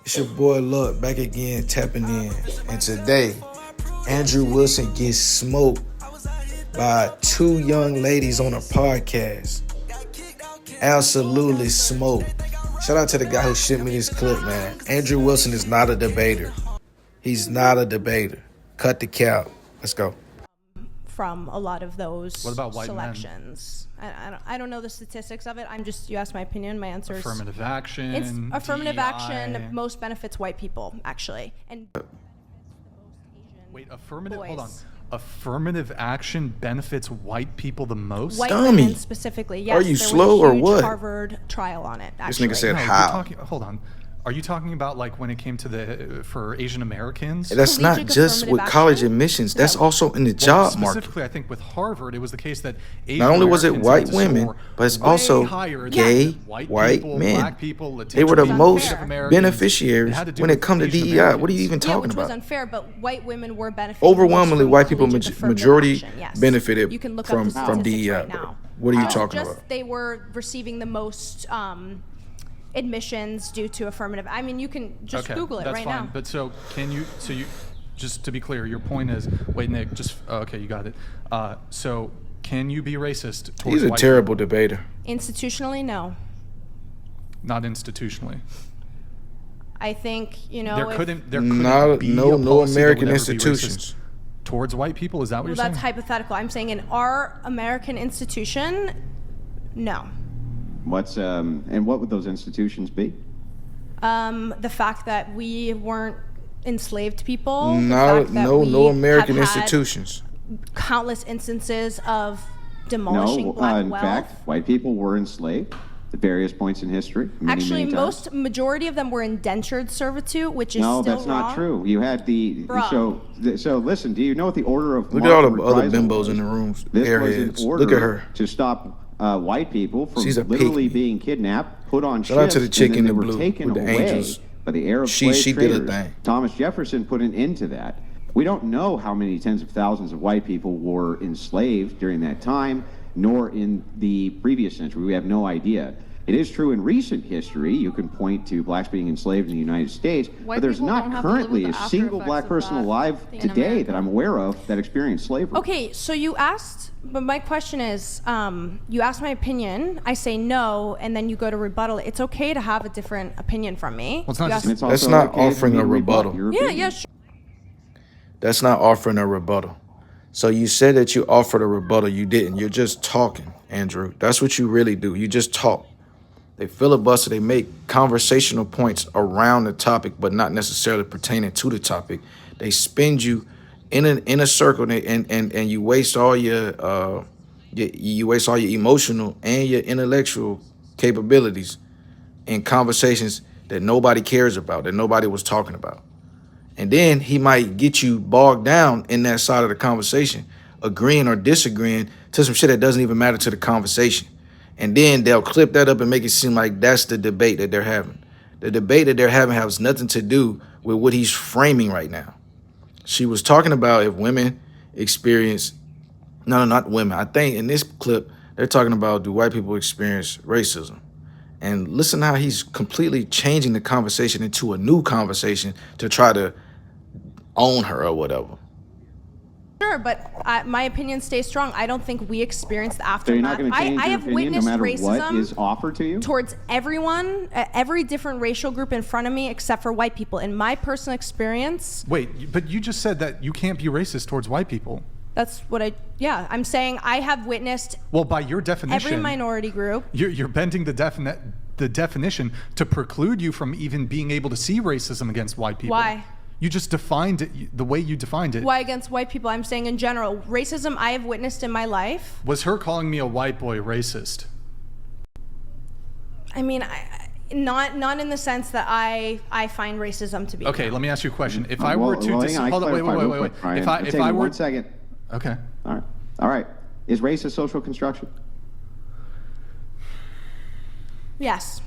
It's your boy Luck back again, tapping in. And today, Andrew Wilson gets smoked by two young ladies on a podcast. Absolutely smoked. Shout out to the guy who sent me this clip, man. Andrew Wilson is not a debater. He's not a debater. Cut the cap. Let's go. From a lot of those what about white selections. I don't know the statistics of it. You asked my opinion. My answer is affirmative action. It's affirmative DEI. action most benefits white people, actually. And wait, affirmative. boys. Hold on. Affirmative action benefits white people the most. White Dummy. women specifically. Yes, Are you there slow was a or huge what? Harvard trial on it. Actually. This nigga said No, how. hold on. Are you talking about like when it came to for Asian Americans? That's not Collegiate just with affirmative college action? admissions. That's No. also in the job market. Specifically, I think with Harvard, it was the case that Asian Not only was it Americans white had to women, score but it's way also higher than gay, white white men. Black people, Latino They were the people, most Native Americans. beneficiaries had to do when it with come to Asian DEI. What are you Americans. even Yeah, talking which was about? unfair, but white women were benefiting. Overwhelmingly, most white from people, collegiate affirmative majority action, yes. benefited You can look from up the statistics DEI. right now. What are you talking Just about? they were receiving the most admissions due to affirmative. I mean, you can just Okay, Google it that's right fine. now. But so you, just to be clear, your point is, wait, Nick, okay, you got it. So can you be racist towards He's a white terrible debater. Institutionally, no. people, not institutionally? I think There if- couldn't be No a policy that American would ever be institutions. racist towards white people. Is that what Well, you're that's saying? hypothetical. I'm saying in our American institution, no. And what would those institutions be? The fact that we weren't enslaved people. the No, fact that no we American have had institutions. Countless instances of demolishing No, black in wealth. fact, white people were enslaved at various points in history. Actually, many times. majority of them were indentured servitude, which is No, still that's wrong. not true. You had Bruh. so listen. Do you know what the order of Look at all the Martin other reprisal bimbos was? in the rooms. This was Airheads. in order Look at her. to stop white people from She's a literally pygmy. being kidnapped, put on Shout out ships, to the chick and in then the they were blue taken with the away angels. by the Arab She slave did a traders. thing. Thomas Jefferson put an end to that. We don't know how many tens of thousands of white people were enslaved during that time, nor in the previous century. We have no idea. It is true in recent history, you can point to blacks being enslaved in the United States, White but there's people not don't have to live currently with a the single after black effects of person that alive in today America. that I'm aware of that experienced slavery. Okay, so you asked, but my question is, you asked my opinion. I say no, and then you go to rebuttal. It's okay to have a different opinion from me. Well, it's not You just- asked- It's That's also not okay for offering me a to rebut rebuttal. your yeah, opinion. yeah, sure. That's not offering a rebuttal. So you said that you offered a rebuttal. You didn't. You're just talking, Andrew. That's what you really do. You just talk. They filibuster. They make conversational points around the topic, but not necessarily pertaining to the topic. They spin you in a circle, and you waste all your you waste all your emotional and your intellectual capabilities in conversations that nobody cares about, that nobody was talking about. And then he might get you bogged down in that side of the conversation, agreeing or disagreeing to some shit that doesn't even matter to the conversation. And then they'll clip that up and make it seem like that's the debate that they're having. The debate that they're having has nothing to do with what he's framing right now. She was talking about if women experience, no, not women. I think in this clip, they're talking about do white people experience racism? And listen how he's completely changing the conversation into a new conversation to try to own her or whatever. Sure, but my opinion stays strong. I don't think we experience the So you're not aftermath. going to change I your have opinion no witnessed matter racism what is offered to you? towards everyone, every different racial group in front of me, except for white people. In my personal experience, Wait, but you just said that you can't be racist towards white people. that's what I'm saying I have witnessed Well, by your definition, every minority group. you're bending the definition to preclude you from even being able to see racism against white people. Why? You just defined it the way you defined it. Why against white people? I'm saying in general, racism I have witnessed in my life. Was her calling me a white boy racist? I mean, not in the sense that I find racism to be. Okay, let me ask you a question. If I were to hang on, I hold on, clarify real wait. quick, Brian. If I Take me were 1 second. okay. All right. Is race a social construction? Yes.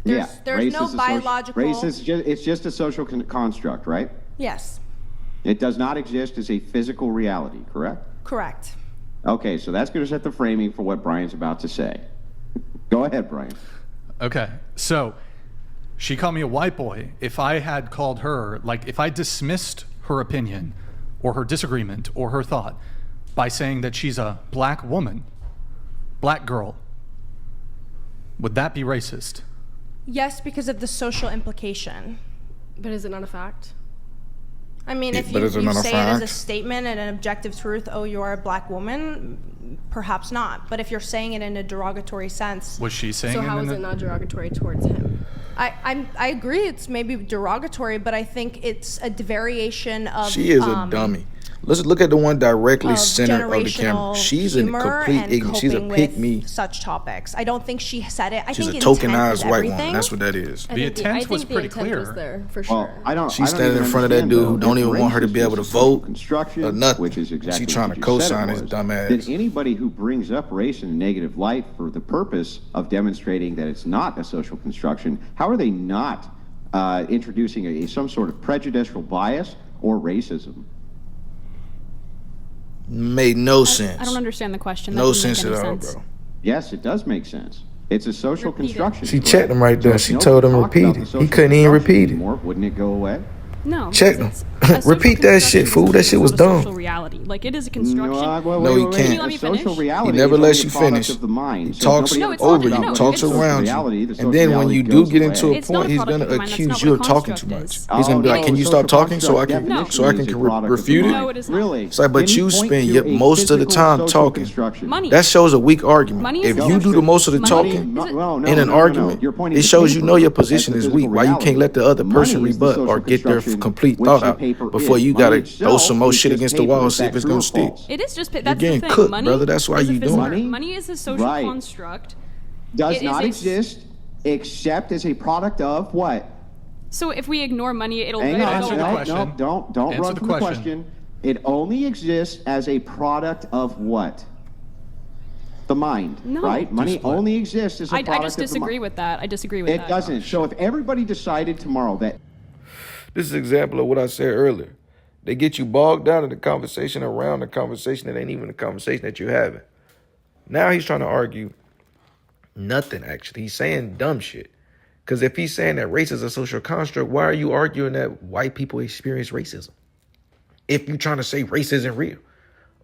Yeah. There's Race no is a biological. Race is it's just a social construct, right? Yes. It does not exist as a physical reality, correct? Correct. Okay, so that's going to set the framing for what Brian's about to say. Go ahead, Brian. Okay. So She called me a white boy. If I had called her, like if I dismissed her opinion or her disagreement or her thought by saying that she's a black woman, black girl, would that be racist? Yes, because of the social implication. But is it not a fact? I mean, if but you is it not a say it as a fact? statement and an objective truth, oh, you are a black woman, perhaps not. But if you're saying it in a derogatory sense, Was she saying So how in is the- it not derogatory towards him? I agree it's maybe derogatory, but I think it's a variation of She is a dummy. Let's look at the one directly of center of the camera. generational She's in humor complete and ignorance. She's a coping pick with me. such topics. I don't think she said it. I She's a think intent tokenized is white everything. woman. That's what that is. I The think intent I was think the pretty intent clear. was there, for Well, sure. I don't. She's I don't standing even in front of that understand, dude though, who don't if even want her to be racist able to is a social vote construction, or nothing. which is exactly She trying what to you said co-sign it his was. dumb ass. Then anybody who brings up race in a negative light for the purpose of demonstrating that it's not a social construction, how are they not introducing some sort of prejudicial bias or racism? Made no sense. I don't understand the question. That No didn't make sense at any all, sense. bro. Yes, it does make sense. It's a social Repeat it. construction. She correct? checked him right there. if She nobody told him talked repeat about the it. He social couldn't even construction repeat it. anymore, wouldn't it go away? No. Check because them. it's a social Repeat that shit, construction fool. That shit was is not a dumb. Social reality. Like it is a construction. No, he can't. Let me A social finish? reality He never is lets only you a product finish. of the mind. He So talks nobody No, it's over not. you, No, talks it's- social around reality, you, the and social then when reality you do goes get into away. a It's not point, a he's product gonna of the mind. That's accuse not you what of a talking too construct much. is. He's gonna be like, no, "Can you social stop talking so I construct can definition so I is can a product of the refute mind. it?" No, it is not. Really? It's like, but Can you point spend to your- a most of the physical time social talking. construction? Money. That shows a weak argument. Money If is you do the most of the Money talking is- in an argument, it shows you know your position is weak. Why you can't let the other person rebut or get their complete thought out before you gotta throw some more shit against the wall and see if it's gonna stick. It is just that's getting the thing. cooked, Money brother. That's why is a you doing physical- it. Money? Money is a social Right. construct. Does It not is a- exist except as a product of what? So if we ignore money, it'll Hang it'll on, Answer go the away. question. don't Answer run the from the question. question. It only exists as a product of what? The mind, No. right? Money split. only exists as a I product just of the disagree mind. with that. I disagree with It that. doesn't. So if everybody decided tomorrow that This is an example of what I said earlier. They get you bogged down in the conversation around the conversation that ain't even the conversation that you're having. Now he's trying to argue nothing, actually. He's saying dumb shit. Because if he's saying that race is a social construct, why are you arguing that white people experience racism? If you're trying to say race isn't real,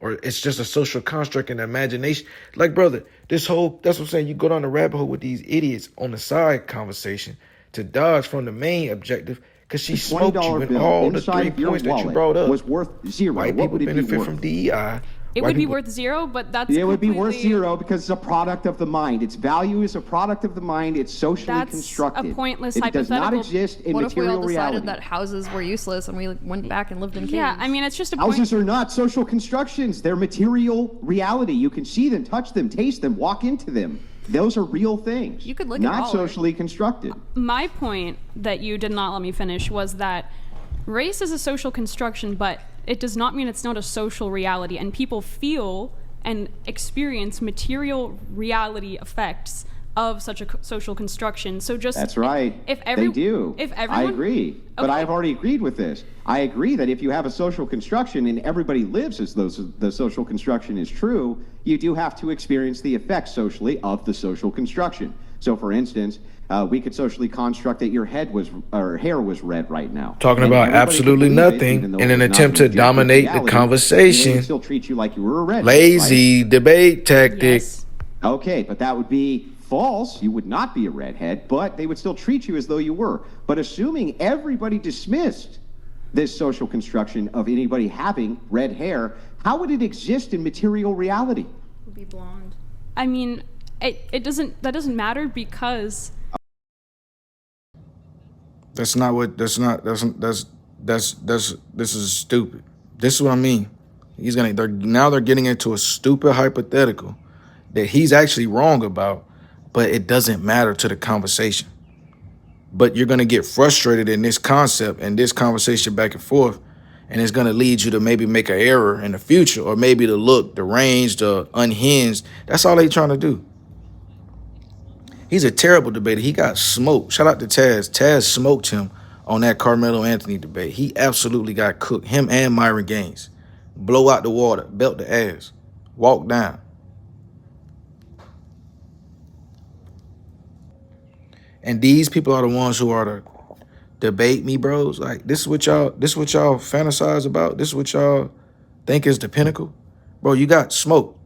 or it's just a social construct and imagination. Like, brother, that's what I'm saying. You go down the rabbit hole with these idiots on the side conversation to dodge from the main objective because she smoked you $20 in bill all the inside 3 of your points that you wallet brought up. was worth zero, White what people would it be benefit worth? from DEI. It White would be people- worth zero, but that's it would be worth completely- zero because it's a product of the mind. Its value is a product of the mind. It's socially That's a constructed. pointless It does not hypothetical. exist in What if we all material decided reality. that houses were useless and we went back and lived in caves? Yeah, I mean, it's just a point. Houses are not social constructions. They're material reality. You can see them, touch them, taste them, walk into them. Those are real things. You could lick a not dollar. socially constructed. My point that you did not let me finish was that race is a social construction, but it does not mean it's not a social reality. And people feel and experience material reality effects of such a social construction. So just That's right. If they do. If everyone, I agree. But Okay. I've already agreed with this. I agree that if you have a social construction and everybody lives as though the social construction is true, you do have to experience the effects socially of the social construction. So, for instance, we could socially construct that your hair was red right now. Talking And about everybody could absolutely believe it, nothing even though in it an was not attempt to objective dominate the reality, and they conversation. would still treat you like you were a redhead. Lazy debate tactic. yes. Okay, but that would be false. You would not be a redhead, but they would still treat you as though you were. But assuming everybody dismissed this social construction of anybody having red hair, how would it exist in material reality? Would be blonde. I mean, it doesn't. That doesn't matter because This is stupid. This is what I mean. They're getting into a stupid hypothetical that he's actually wrong about, but it doesn't matter to the conversation. But you're gonna get frustrated in this concept and this conversation back and forth, and it's gonna lead you to maybe make an error in the future, or maybe to look deranged or unhinged. That's all they trying to do. He's a terrible debater. He got smoked. Shout out to Taz. Taz smoked him on that Carmelo Anthony debate. He absolutely got cooked. Him and Myron Gaines. Blow out the water. Belt the ass. Walk down. And these people are the ones who are the debate me bros. Like, this is what y'all fantasize about. This is what y'all think is the pinnacle. Bro, you got smoked.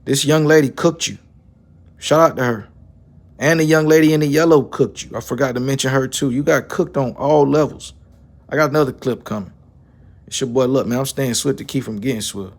This young lady cooked you. Shout out to her. And the young lady in the yellow cooked you. I forgot to mention her too. You got cooked on all levels. I got another clip coming. It's your boy, look, man, I'm staying swift to keep from getting swift.